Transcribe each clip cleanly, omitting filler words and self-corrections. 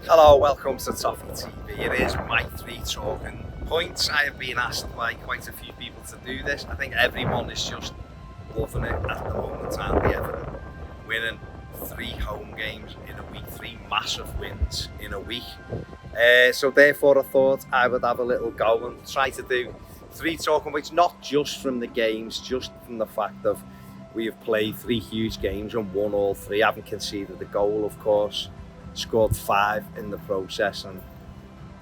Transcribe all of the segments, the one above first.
Hello, welcome to Toffee TV. It is my 3 talking points. I have been asked by quite a few people to do this. I think everyone is just loving it at the moment, aren't they? Everton winning 3 home games in a week, 3 massive wins in a week. So therefore I thought I would have a little go and try to do 3 talking points, not just from the games, just from the fact of we have played 3 huge games and won all 3. I haven't conceded a goal, of course. Scored 5 in the process, and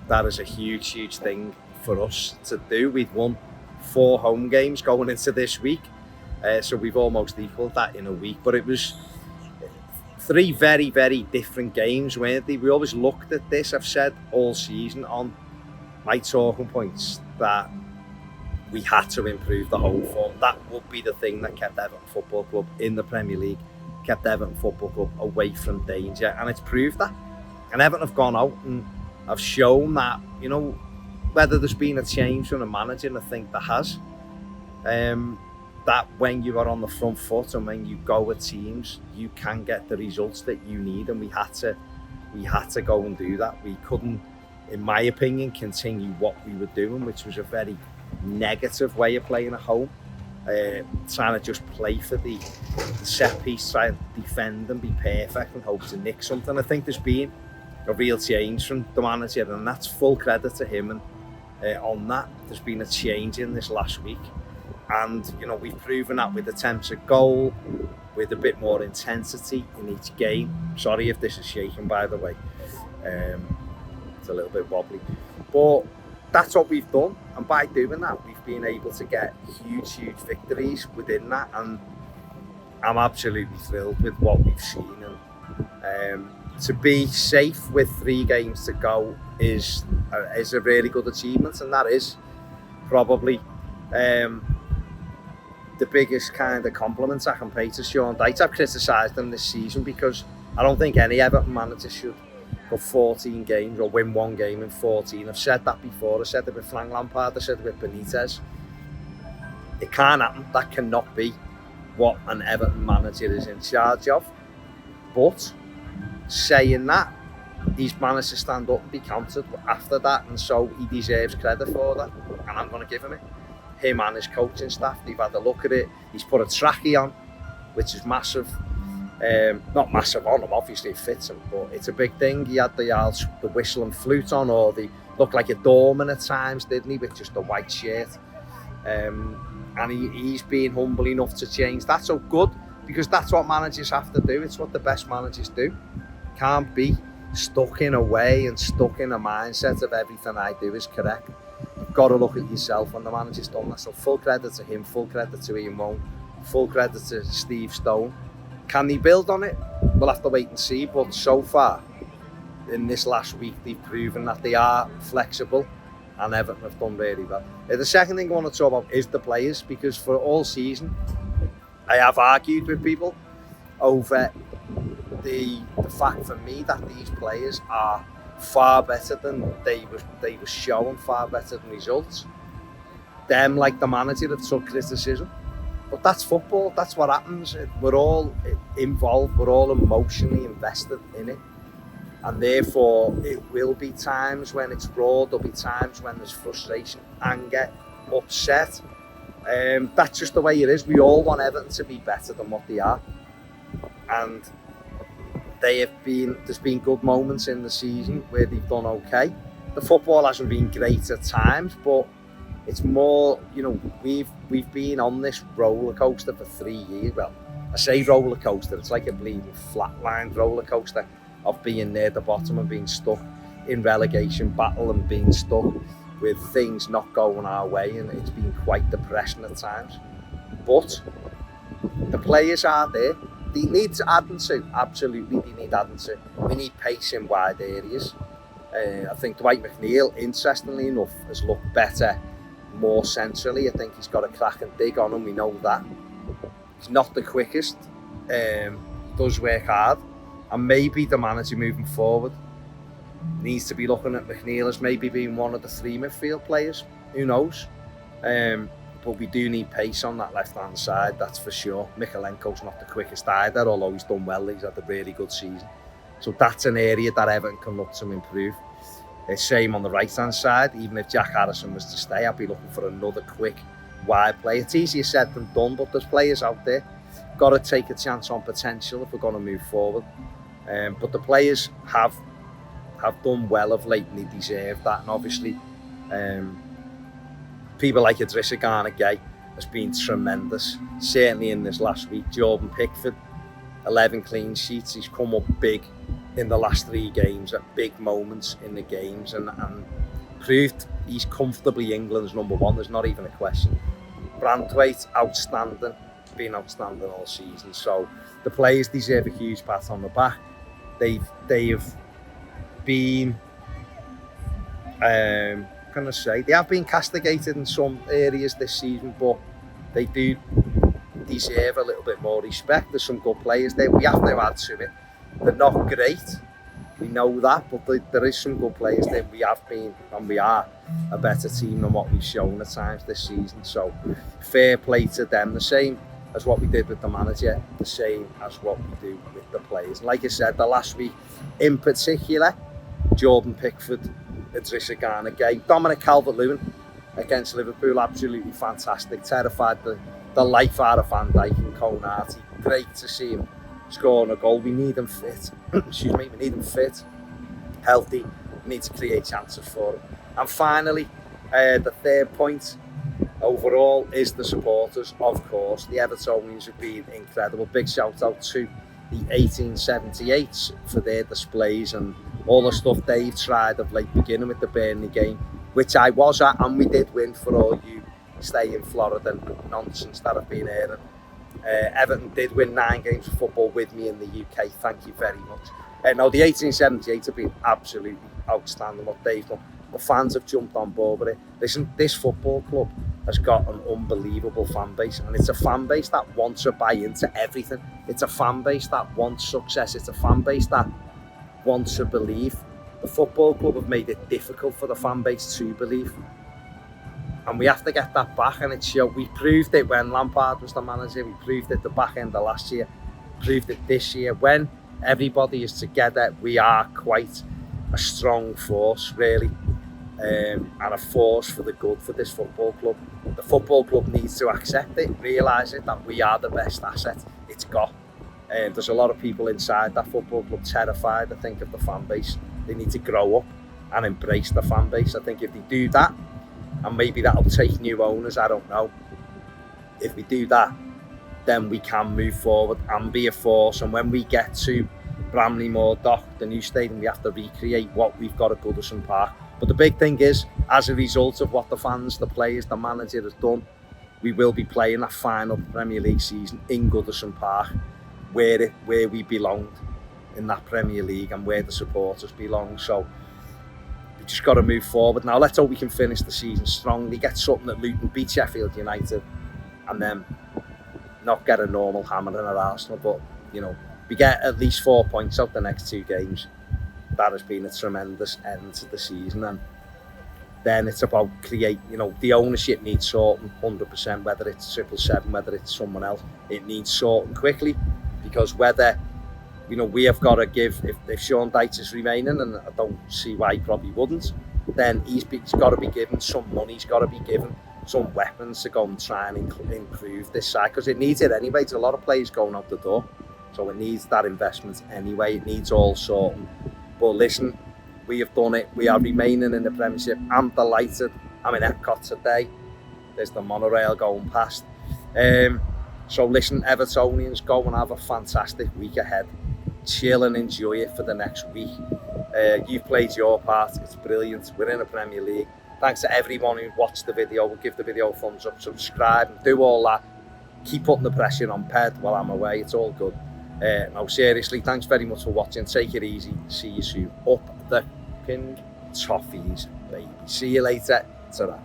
that is a huge thing for us to do. We've won 4 home games going into this week, so we've almost equalled that in a week. But it was 3 very different games, weren't they? We always looked at this, I've said all season on my talking points, that we had to improve the home form. That would be the thing that kept Everton Football Club in the Premier League, kept Everton Football Club away from danger, and it's proved that. And Everton have gone out and have shown that, you know, whether there's been a change from the manager, and I think there has, that when you are on the front foot and when you go at teams, you can get the results that you need, and we had to go and do that. We couldn't, in my opinion, continue what we were doing, which was a very negative way of playing at home. Trying to just play for the set piece, try and defend and be perfect and hope to nick something. I think there's been a real change from the manager, and that's full credit to him. And on that, there's been a change in this last week, and you know, we've proven that with attempts at goal, with a bit more intensity in each game. Sorry if this is shaking, by the way. It's a little bit wobbly, but that's what we've done, and by doing that, we've been able to get huge victories within that, and I'm absolutely thrilled with what we've seen. And to be safe with 3 games to go is a really good achievement, and that is probably the biggest kind of compliment I can pay to Sean Dyche. I've criticised him this season because I don't think any Everton manager should go 14 games or win 1 game in 14. I've said that before. I said it with Frank Lampard, I said it with Benitez. It can't happen. That cannot be what an Everton manager is in charge of. But saying that, he's managed to stand up and be counted after that, and so he deserves credit for that, and I'm going to give him it. Him and his coaching staff, they've had a look at it. He's put a trackie on, which is massive. Not massive on him, obviously it fits him, but it's a big thing. He had the whistle and flute on, or they looked like a doorman at times, didn't he, with just a white shirt. And he's been humble enough to change that. So good, because that's what managers have to do. It's what the best managers do. Can't be stuck in a way and stuck in a mindset of everything I do is correct. You've got to look at yourself, and the manager's done that. So full credit to him, full credit to Ian Wone, full credit to Steve Stone. Can they build on it? We'll have to wait and see, but so far in this last week they've proven that they are flexible, and Everton have done really well. The second thing I want to talk about is the players, because for all season I have argued with people over the fact for me that these players are far better than they were showing, far better than results. Them, like the manager, have took criticism. But that's football, that's what happens. We're all involved, we're all emotionally invested in it. And therefore, it will be times when it's raw, there'll be times when there's frustration, anger, upset. That's just the way it is. We all want Everton to be better than what they are. And there's been good moments in the season where they've done okay. The football hasn't been great at times, but it's more, you know, we've been on this roller coaster for 3 years. Well, I say roller coaster, it's like a bleeding flatlined roller coaster of being near the bottom and being stuck in relegation battle and being stuck with things not going our way, and it's been quite depressing at times. But the players are there. They need adding to, absolutely they need adding to. We need pace in wide areas. I think Dwight McNeil, interestingly enough, has looked better more centrally. I think he's got a cracking dig on him, we know that. He's not the quickest, does work hard, and maybe the manager moving forward needs to be looking at McNeil as maybe being one of the 3 midfield players, who knows. But we do need pace on that left hand side, that's for sure. Mikalenko's not the quickest either, although he's done well, he's had a really good season. So that's an area that Everton can look to improve. Same on the right-hand side. Even if Jack Harrison was to stay, I'd be looking for another quick, wide player. It's easier said than done, but there's players out there. Got to take a chance on potential if we're going to move forward. But the players have done well of late, and they deserve that. And obviously, people like Idrissa Gana-Gueye has been tremendous. Certainly in this last week, Jordan Pickford, 11 clean sheets. He's come up big in the last 3 games at big moments in the games, and proved he's comfortably England's number 1. There's not even a question. Branthwaite, outstanding, been outstanding all season. So the players deserve a huge pat on the back. They have been, they have been castigated in some areas this season, but they do deserve a little bit more respect. There's some good players there. We have to add to it. They're not great, we know that, but there is some good players there. We have been, and we are, a better team than what we've shown at times this season. So fair play to them. The same as what we did with the manager, the same as what we do with the players. Like I said, the last week in particular, Jordan Pickford, Idrissa Gana-Gueye, Dominic Calvert-Lewin against Liverpool, absolutely fantastic. Terrified the life out of Van Dijk and Konate. Great to see him scoring a goal. We need him fit. Excuse me, we need him fit, healthy. We need to create chances for him. And finally, the third point overall is the supporters, of course. The Evertonians have been incredible. Big shout out to the 1878s for their displays and all the stuff they've tried of late, beginning with the Burnley game, which I was at, and we did win, for all you stay in Florida nonsense that I've been hearing. Everton did win 9 games of football with me in the UK. Thank you very much. No, the 1878 have been absolutely outstanding what they've done. The fans have jumped on board with it. Listen, this football club has got an unbelievable fan base, and it's a fan base that wants to buy into everything. It's a fan base that wants success. It's a fan base that wants to believe. The football club have made it difficult for the fan base to believe. And we have to get that back, and it's, we proved it when Lampard was the manager, we proved it the back end of last year, proved it this year. When everybody is together, we are quite a strong force, really, and a force for the good for this football club. The football club needs to accept it, realise it, that we are the best asset it's got. There's a lot of people inside that football club terrified, I think, of the fan base. They need to grow up and embrace the fan base. I think if they do that, and maybe that'll take new owners, I don't know. If we do that, then we can move forward and be a force. And when we get to Bramley-Moore Dock, the new stadium, we have to recreate what we've got at Goodison Park. But the big thing is, as a result of what the fans, the players, the manager has done, we will be playing that final Premier League season in Goodison Park, where we belonged in that Premier League and where the supporters belong. So we just got to move forward. Now let's hope we can finish the season strongly, get something at Luton, beat Sheffield United, and then not get a normal hammering at Arsenal. But, we get at least 4 points out the next 2 games. That has been a tremendous end to the season. And then it's about the ownership needs sorting 100%, whether it's 777, whether it's someone else. It needs sorting quickly, because whether, we have got to give, if Sean Dyche is remaining, and I don't see why he probably wouldn't, then he's got to be given some money, he's got to be given some weapons to go and try and improve this side, because it needs it anyway. There's a lot of players going out the door, so it needs that investment anyway. It needs all sorting. But listen, we have done it. We are remaining in the Premiership. I'm delighted. I'm in Epcot today. There's the monorail going past. So listen, Evertonians, go and have a fantastic week ahead. Chill and enjoy it for the next week. You've played your part. It's brilliant. We're in the Premier League. Thanks to everyone who watched the video. We'll give the video a thumbs up, subscribe, and do all that. Keep putting the pressure on Ped while I'm away. It's all good. No, seriously, thanks very much for watching. Take it easy. See you soon. Up the Toffees, baby. See you later. Ta-ra.